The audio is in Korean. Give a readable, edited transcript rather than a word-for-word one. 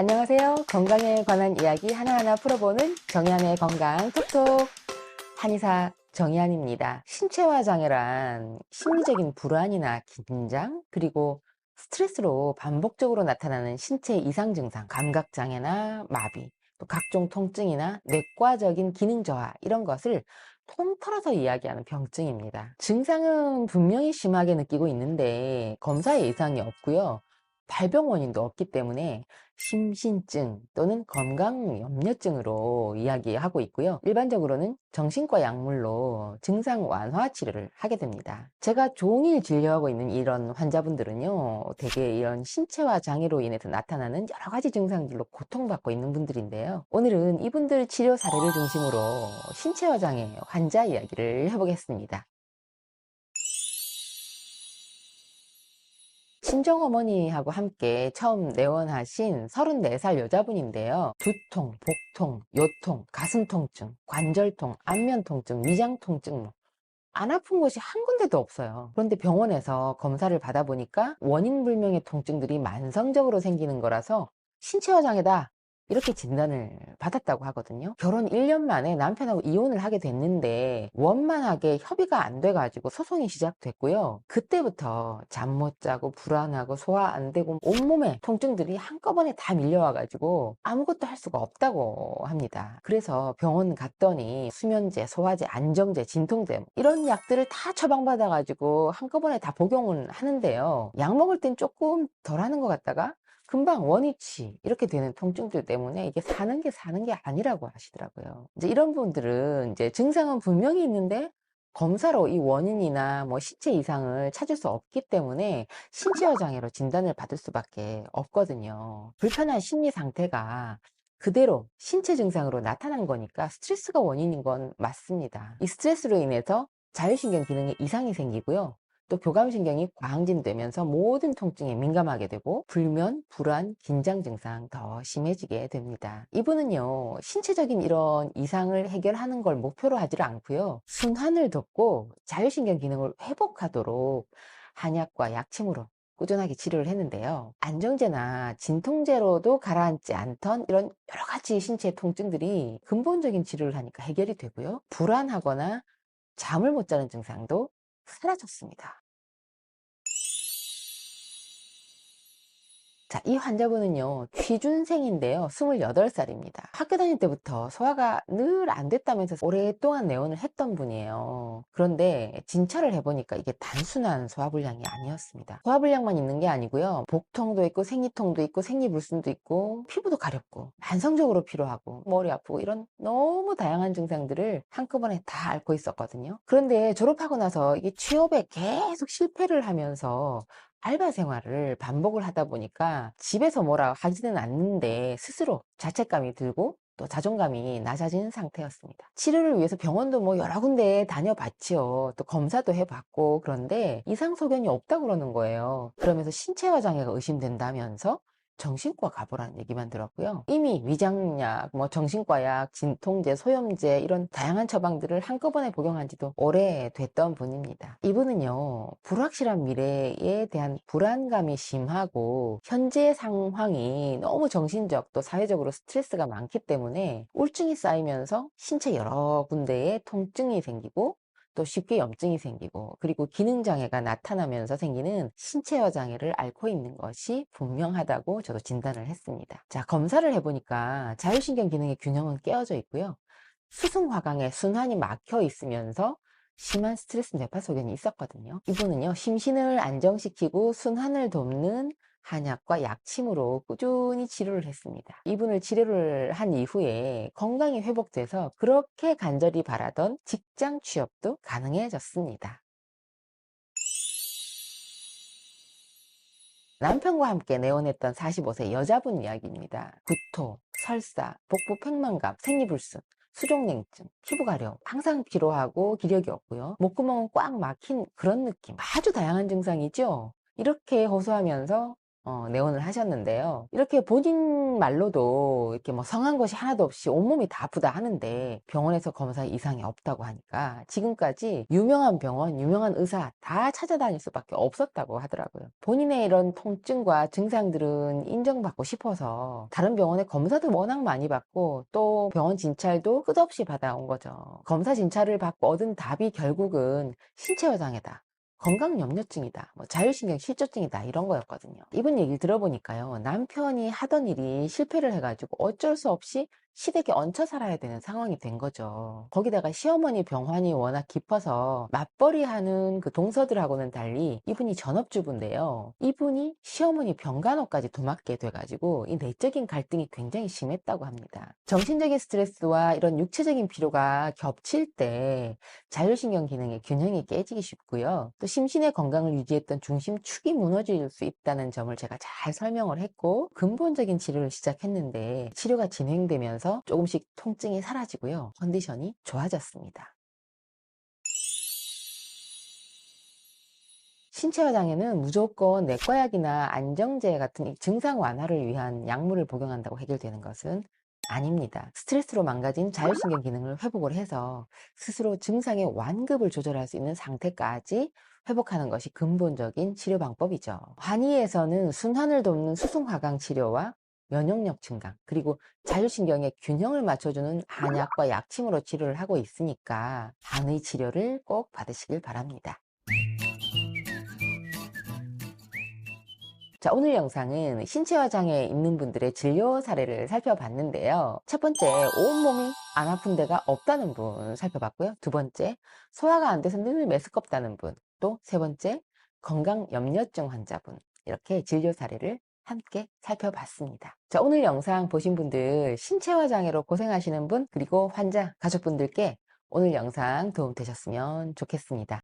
안녕하세요. 건강에 관한 이야기 하나하나 풀어보는 정의한의 건강 톡톡. 한의사 정의한입니다. 신체화 장애란 심리적인 불안이나 긴장, 그리고 스트레스로 반복적으로 나타나는 신체 이상 증상, 감각 장애나 마비, 또 각종 통증이나 뇌과적인 기능 저하, 이런 것을 통틀어서 이야기하는 병증입니다. 증상은 분명히 심하게 느끼고 있는데 검사에 이상이 없고요. 발병 원인도 없기 때문에 심신증 또는 건강염려증으로 이야기하고 있고요. 일반적으로는 정신과 약물로 증상 완화 치료를 하게 됩니다. 제가 종일 진료하고 있는 이런 환자분들은요, 대개 이런 신체화 장애로 인해서 나타나는 여러 가지 증상들로 고통받고 있는 분들인데요. 오늘은 이분들 치료 사례를 중심으로 신체화 장애 환자 이야기를 해보겠습니다. 친정어머니하고 함께 처음 내원하신 34살 여자분인데요. 두통, 복통, 요통, 가슴 통증, 관절통, 안면 통증, 위장 통증, 안 아픈 곳이 한 군데도 없어요. 그런데 병원에서 검사를 받아보니까 원인 불명의 통증들이 만성적으로 생기는 거라서 신체화 장애다, 이렇게 진단을 받았다고 하거든요. 결혼 1년 만에 남편하고 이혼을 하게 됐는데 원만하게 협의가 안 돼가지고 소송이 시작됐고요. 그때부터 잠 못 자고 불안하고 소화 안 되고 온몸에 통증들이 한꺼번에 다 밀려와가지고 아무것도 할 수가 없다고 합니다. 그래서 병원 갔더니 수면제, 소화제, 안정제, 진통제 이런 약들을 다 처방받아가지고 한꺼번에 다 복용을 하는데요. 약 먹을 땐 조금 덜 하는 것 같다가 금방 원위치 이렇게 되는 통증들 때문에 이게 사는 게 아니라고 하시더라고요. 이제 이런 분들은 이제 증상은 분명히 있는데 검사로 이 원인이나 뭐 신체 이상을 찾을 수 없기 때문에 신체화 장애로 진단을 받을 수밖에 없거든요. 불편한 심리 상태가 그대로 신체 증상으로 나타난 거니까 스트레스가 원인인 건 맞습니다. 이 스트레스로 인해서 자율신경 기능에 이상이 생기고요. 또 교감신경이 과항진되면서 모든 통증에 민감하게 되고 불면, 불안, 긴장 증상 더 심해지게 됩니다. 이분은요, 신체적인 이런 이상을 해결하는 걸 목표로 하지를 않고요. 순환을 돕고 자율신경 기능을 회복하도록 한약과 약침으로 꾸준하게 치료를 했는데요. 안정제나 진통제로도 가라앉지 않던 이런 여러 가지 신체 통증들이 근본적인 치료를 하니까 해결이 되고요. 불안하거나 잠을 못 자는 증상도 사라졌습니다. 자, 이 환자분은요, 취준생인데요. 28살입니다. 학교 다닐 때부터 소화가 늘 안 됐다면서 오랫동안 내원을 했던 분이에요. 그런데 진찰을 해보니까 이게 단순한 소화불량이 아니었습니다. 소화불량만 있는 게 아니고요. 복통도 있고 생리통도 있고 생리불순도 있고 피부도 가렵고 만성적으로 피로하고 머리 아프고 이런 너무 다양한 증상들을 한꺼번에 다 앓고 있었거든요. 그런데 졸업하고 나서 이게 취업에 계속 실패를 하면서 알바 생활을 반복을 하다 보니까 집에서 뭐라 하지는 않는데 스스로 자책감이 들고 또 자존감이 낮아진 상태였습니다. 치료를 위해서 병원도 뭐 여러 군데 다녀봤지요. 또 검사도 해봤고 그런데 이상 소견이 없다고 그러는 거예요. 그러면서 신체화 장애가 의심된다면서 정신과 가보라는 얘기만 들었고요. 이미 위장약, 뭐 정신과약, 진통제, 소염제 이런 다양한 처방들을 한꺼번에 복용한 지도 오래됐던 분입니다. 이분은요, 불확실한 미래에 대한 불안감이 심하고 현재 상황이 너무 정신적 또 사회적으로 스트레스가 많기 때문에 우울증이 쌓이면서 신체 여러 군데에 통증이 생기고 또 쉽게 염증이 생기고 그리고 기능장애가 나타나면서 생기는 신체화 장애를 앓고 있는 것이 분명하다고 저도 진단을 했습니다. 자, 검사를 해보니까 자율신경 기능의 균형은 깨어져 있고요. 수승화강에 순환이 막혀 있으면서 심한 스트레스 뇌파소견이 있었거든요. 이분은요, 심신을 안정시키고 순환을 돕는 한약과 약침으로 꾸준히 치료를 했습니다. 이분을 치료를 한 이후에 건강이 회복돼서 그렇게 간절히 바라던 직장 취업도 가능해졌습니다. 남편과 함께 내원했던 45세 여자분 이야기입니다. 구토, 설사, 복부 팽만감, 생리불순, 수족냉증, 피부 가려움, 항상 피로하고 기력이 없고요. 목구멍은 꽉 막힌 그런 느낌. 아주 다양한 증상이죠. 이렇게 호소하면서 내원을 하셨는데요. 이렇게 본인 말로도 이렇게 뭐 성한 것이 하나도 없이 온몸이 다 아프다 하는데 병원에서 검사에 이상이 없다고 하니까 지금까지 유명한 병원, 유명한 의사 다 찾아다닐 수밖에 없었다고 하더라고요. 본인의 이런 통증과 증상들은 인정받고 싶어서 다른 병원에 검사도 워낙 많이 받고 또 병원 진찰도 끝없이 받아온 거죠. 검사 진찰을 받고 얻은 답이 결국은 신체여장애다, 건강염려증이다, 뭐 자율신경 실조증이다, 이런 거였거든요. 이분 얘기를 들어보니까요, 남편이 하던 일이 실패를 해가지고 어쩔 수 없이 시댁에 얹혀 살아야 되는 상황이 된 거죠. 거기다가 시어머니 병환이 워낙 깊어서 맞벌이 하는 그 동서들하고는 달리 이분이 전업주부인데요. 이분이 시어머니 병간호까지 도맡게 돼가지고 이 내적인 갈등이 굉장히 심했다고 합니다. 정신적인 스트레스와 이런 육체적인 피로가 겹칠 때 자율신경 기능의 균형이 깨지기 쉽고요. 또 심신의 건강을 유지했던 중심축이 무너질 수 있다는 점을 제가 잘 설명을 했고, 근본적인 치료를 시작했는데 치료가 진행되면서 조금씩 통증이 사라지고요. 컨디션이 좋아졌습니다. 신체화 장애는 무조건 내과약이나 안정제 같은 이 증상 완화를 위한 약물을 복용한다고 해결되는 것은 아닙니다. 스트레스로 망가진 자율신경 기능을 회복을 해서 스스로 증상의 완급을 조절할 수 있는 상태까지 회복하는 것이 근본적인 치료 방법이죠. 한의에서는 순환을 돕는 수송화강 치료와 면역력 증강, 그리고 자율신경의 균형을 맞춰주는 한약과 약침으로 치료를 하고 있으니까 한의 치료를 꼭 받으시길 바랍니다. 자, 오늘 영상은 신체화 장애 있는 분들의 진료 사례를 살펴봤는데요. 첫 번째, 온몸이 안 아픈 데가 없다는 분 살펴봤고요. 두 번째, 소화가 안 돼서 늘 메스껍다는 분. 또 세 번째, 건강염려증 환자분. 이렇게 진료 사례를 함께 살펴봤습니다. 자, 오늘 영상 보신 분들, 신체화 장애로 고생하시는 분, 그리고 환자, 가족분들께 오늘 영상 도움 되셨으면 좋겠습니다.